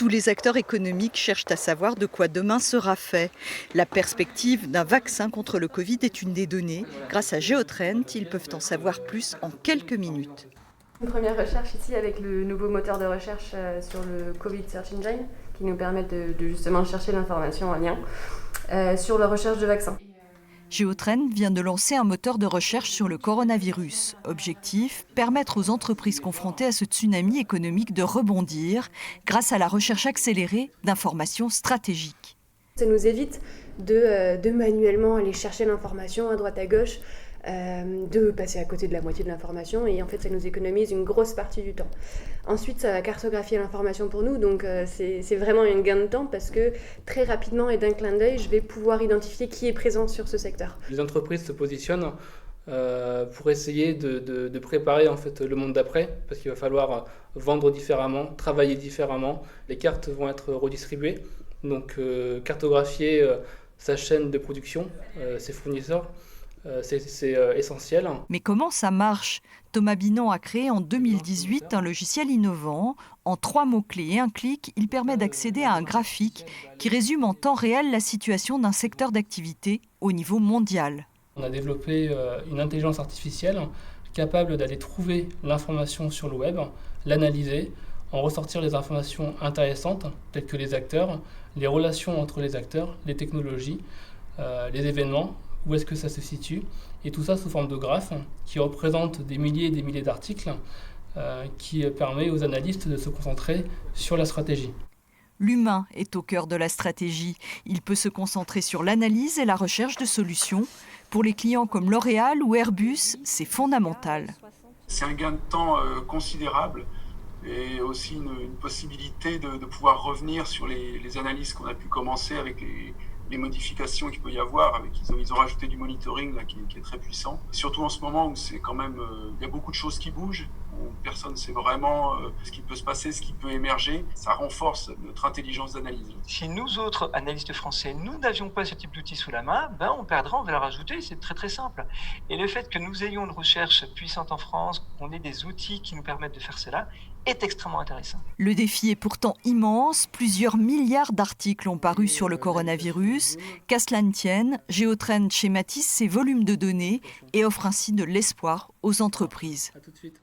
Tous les acteurs économiques cherchent à savoir de quoi demain sera fait. La perspective d'un vaccin contre le Covid est une des données. Grâce à Geotrend, ils peuvent en savoir plus en quelques minutes. Une première recherche ici avec le nouveau moteur de recherche sur le Covid Search Engine qui nous permet de justement chercher l'information en lien sur la recherche de vaccins. Geotrend vient de lancer un moteur de recherche sur le coronavirus. Objectif, permettre aux entreprises confrontées à ce tsunami économique de rebondir grâce à la recherche accélérée d'informations stratégiques. Ça nous évite de manuellement aller chercher l'information à droite à gauche, de passer à côté de la moitié de l'information et en fait ça nous économise une grosse partie du temps. Ensuite ça va cartographier l'information pour nous, donc c'est vraiment un gain de temps parce que très rapidement et d'un clin d'œil je vais pouvoir identifier qui est présent sur ce secteur. Les entreprises se positionnent pour essayer de préparer en fait le monde d'après, parce qu'il va falloir vendre différemment, travailler différemment, les cartes vont être redistribuées, donc cartographier sa chaîne de production, ses fournisseurs, c'est essentiel. Mais comment ça marche ? Thomas Binon a créé en 2018 un logiciel innovant. En 3 mots-clés et un clic, il permet d'accéder à un graphique qui résume en temps réel la situation d'un secteur d'activité au niveau mondial. On a développé une intelligence artificielle capable d'aller trouver l'information sur le web, l'analyser, en ressortir les informations intéressantes telles que les acteurs, les relations entre les acteurs, les technologies, les événements, où est-ce que ça se situe, et tout ça sous forme de graphes qui représentent des milliers et des milliers d'articles qui permet aux analystes de se concentrer sur la stratégie. L'humain est au cœur de la stratégie. Il peut se concentrer sur l'analyse et la recherche de solutions. Pour les clients comme L'Oréal ou Airbus, c'est fondamental. C'est un gain de temps considérable et aussi une possibilité de pouvoir revenir sur les analyses qu'on a pu commencer avec les modifications qu'il peut y avoir. Ils ont rajouté du monitoring là, qui est très puissant. Et surtout en ce moment où c'est quand même, il y a beaucoup de choses qui bougent, où personne ne sait vraiment ce qui peut se passer, ce qui peut émerger. Ça renforce notre intelligence d'analyse. Si nous autres analystes français, nous n'avions pas ce type d'outils sous la main, on perdra en valeur ajoutée, c'est très très simple. Et le fait que nous ayons une recherche puissante en France, qu'on ait des outils qui nous permettent de faire cela, est extrêmement intéressant. Le défi est pourtant immense. Plusieurs milliards d'articles ont paru sur le coronavirus. Qu'à cela ne tienne, Geotrend schématise ses volumes de données et offre ainsi de l'espoir aux entreprises. À tout de suite.